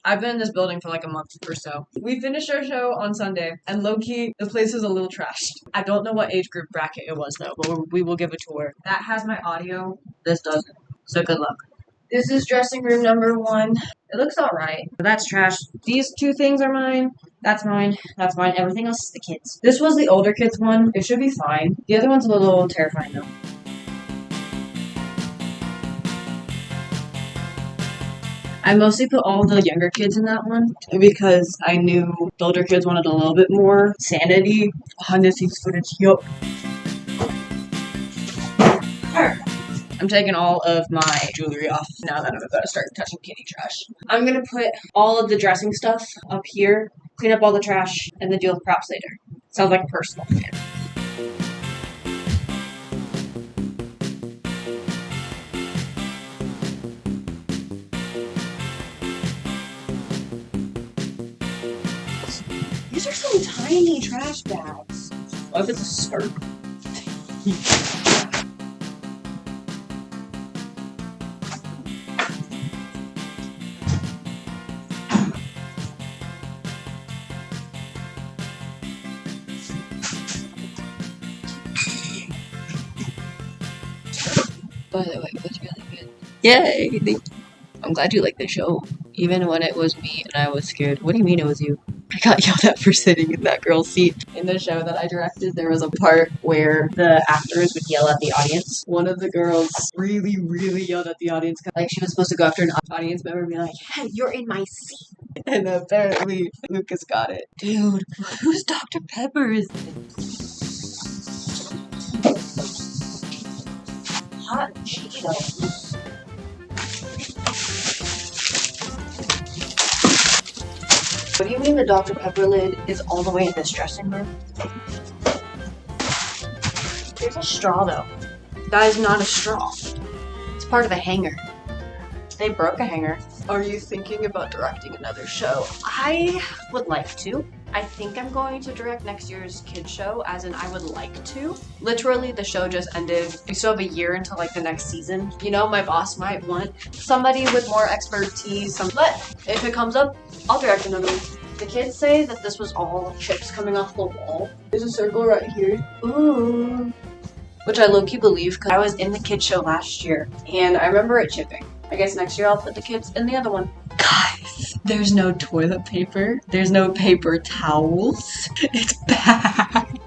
I've been in this building for like a month or so. We finished our show on Sunday, and low-key, the place is a little trashed. I don't know what age group bracket it was, though, but we will give a tour. That has my audio. This doesn't. So good luck. This is dressing room number 1. It looks alright. That's trash. These 2 things are mine. That's mine. That's mine. Everything else is the kids. This was the older kids one. It should be fine. The other one's a little terrifying, though. I mostly put all the younger kids in that one because I knew the older kids wanted a little bit more sanity. Behind the scenes footage, yup. I'm taking all of my jewelry off now that I'm about to start touching kitty trash. I'm gonna put all of the dressing stuff up here, clean up all the trash, and then deal with props later. Sounds like a personal plan. These are some tiny trash bags. What if it's a skirt? By the way, it was really good. Yay! I'm glad you liked the show. Even when it was me and I was scared. What do you mean it was you? I got yelled at for sitting in that girl's seat. In the show that I directed, there was a part where the actors would yell at the audience. One of the girls really yelled at the audience. Like she was supposed to go after an audience member and be like, "Hey, you're in my seat." And apparently Lucas got it. Dude, whose Dr. Pepper is this? Hot Cheetos. What do you mean the Dr. Pepper lid is all the way in this dressing room? There's a straw though. That is not a straw. It's part of a hanger. They broke a hanger. Are you thinking about directing another show? I would like to. I think I'm going to direct next year's kids show, as in I would like to. Literally, the show just ended. We still have a year until like the next season. You know, my boss might want somebody with more expertise, but if it comes up, I'll direct another one. The kids say that this was all chips coming off the wall. There's a circle right here. Ooh. Which I low-key believe because I was in the kids show last year and I remember it chipping. I guess next year I'll put the kids in the other one. Guys, there's no toilet paper. There's no paper towels. It's bad.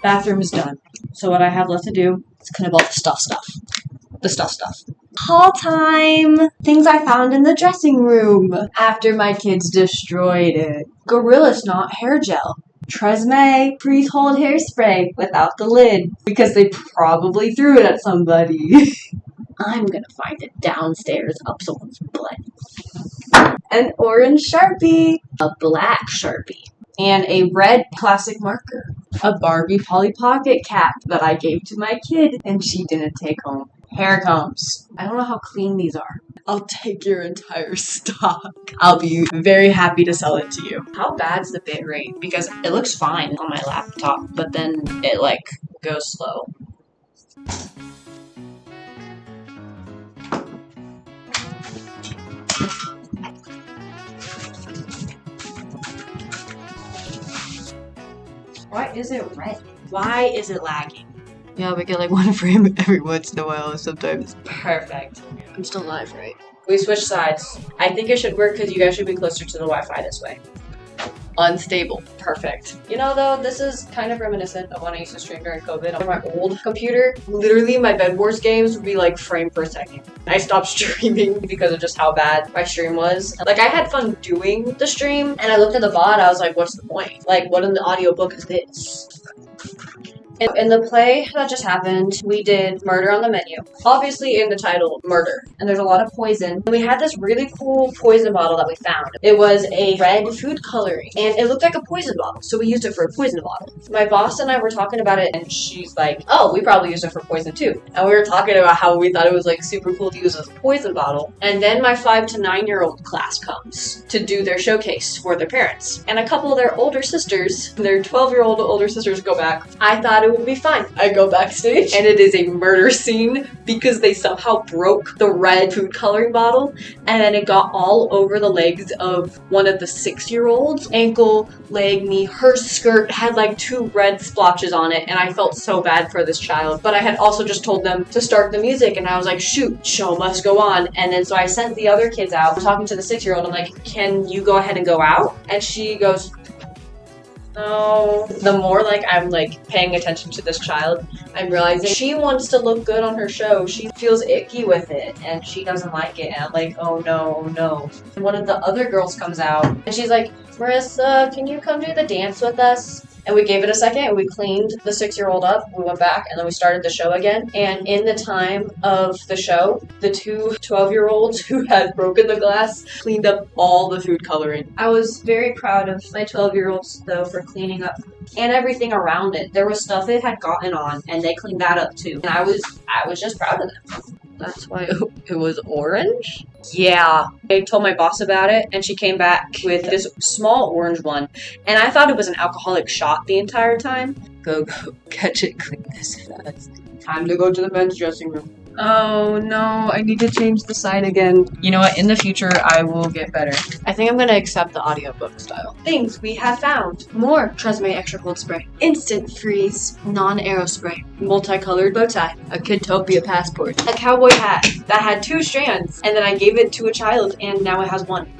Bathroom is done. So what I have left to do is clean up all the stuff. The stuff. Haul time! Things I found in the dressing room after my kids destroyed it. Gorilla Snot hair gel. Tresemme freeze-hold hairspray without the lid because they probably threw it at somebody. I'm gonna find it downstairs up someone's butt. An orange Sharpie. A black Sharpie. And a red plastic marker. A Barbie Polly Pocket cap that I gave to my kid and she didn't take home. Hair combs. I don't know how clean these are. I'll take your entire stock. I'll be very happy to sell it to you. How bad's the bit rate? Because it looks fine on my laptop, but then it like goes slow. Why is it red? Why is it lagging? Yeah, we get like one frame every once in a while sometimes. Perfect. I'm still live, right? We switched sides. I think it should work because you guys should be closer to the Wi-Fi this way. unstable. Perfect. You know, though, this is kind of reminiscent of when I used to stream during COVID. On my old computer, literally my Bed Wars games would be like frame per second. I stopped streaming because of just how bad my stream was. Like, I had fun doing the stream, and I looked at the VOD, I was like, what's the point? Like, what in the audiobook is this? In the play that just happened, we did Murder on the Menu. Obviously in the title, murder. And there's a lot of poison. And we had this really cool poison bottle that we found. It was a red food coloring, and it looked like a poison bottle, so we used it for a poison bottle. My boss and I were talking about it, and she's like, oh, we probably used it for poison too. And we were talking about how we thought it was like super cool to use as a poison bottle. And then my 5 to 9-year-old class comes to do their showcase for their parents. And a couple of their older sisters, their 12-year-old older sisters go back. I thought it would be fine. I go backstage, and it is a murder scene because they somehow broke the red food coloring bottle, and then it got all over the legs of one of the 6-year-olds. Ankle, leg, knee. Her skirt had like 2 red splotches on it, and I felt so bad for this child. But I had also just told them to start the music, and I was like, shoot, show must go on. And then so I sent the other kids out, talking to the 6-year-old. I'm like, can you go ahead and go out? And she goes, no. The more like I'm like paying attention to this child, I'm realizing she wants to look good on her show. She feels icky with it, and she doesn't like it. And I'm like, oh no, oh no. And one of the other girls comes out, and she's like, Marissa, can you come do the dance with us? And we gave it a second, and we cleaned the 6-year-old up. We went back, and then we started the show again. And in the time of the show, the 2 12-year-olds who had broken the glass cleaned up all the food coloring. I was very proud of my 12-year-olds, though, for cleaning up and everything around it. There was stuff it had gotten on, and they cleaned that up too. And I was just proud of them. That's why it was orange? Yeah. I told my boss about it, and she came back with this small orange one, and I thought it was an alcoholic shot the entire time. Go, catch it, clean this fast. Time to go to the men's dressing room. Oh no, I need to change the sign again. You know what, in the future, I will get better. I think I'm gonna accept the audiobook style. Things we have found. More Tresemme Extra Cold Spray. Instant Freeze. Non-aero spray. Multicolored bow tie. A Kidtopia passport. A cowboy hat that had 2 strands, and then I gave it to a child, and now it has 1.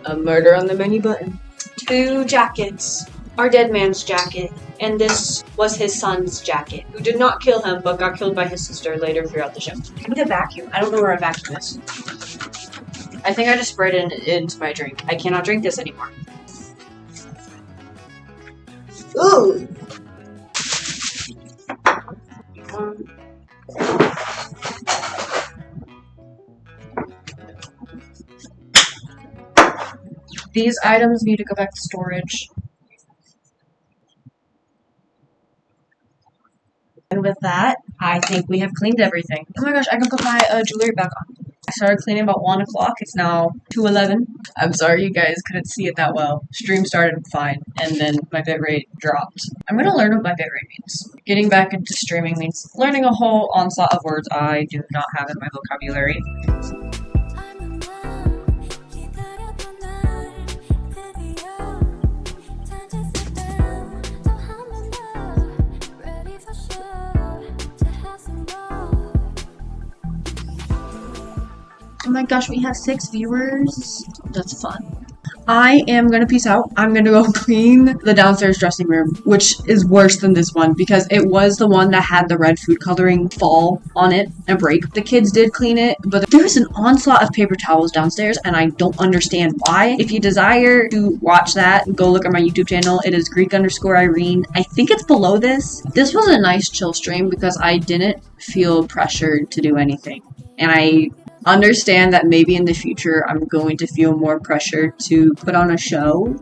A Murder on the Menu button. 2 jackets. Our dead man's jacket, and this was his son's jacket, who did not kill him, but got killed by his sister later throughout the show. I need a vacuum. I don't know where a vacuum is. I think I just sprayed it into my drink. I cannot drink this anymore. Ooh! These items need to go back to storage. And with that, I think we have cleaned everything. Oh my gosh, I can put my jewelry back on. I started cleaning about 1 o'clock. It's now 2:11. I'm sorry you guys couldn't see it that well. Stream started fine, and then my bitrate dropped. I'm gonna learn what my bitrate means. Getting back into streaming means learning a whole onslaught of words I do not have in my vocabulary. Oh my gosh, we have 6 viewers. That's fun. I am gonna peace out. I'm gonna go clean the downstairs dressing room, which is worse than this one because it was the one that had the red food coloring fall on it and break. The kids did clean it, but there's an onslaught of paper towels downstairs and I don't understand why. If you desire to watch that, go look at my YouTube channel. It is Greek_Irene. I think it's below this. This was a nice chill stream because I didn't feel pressured to do anything. And I understand that maybe in the future I'm going to feel more pressure to put on a show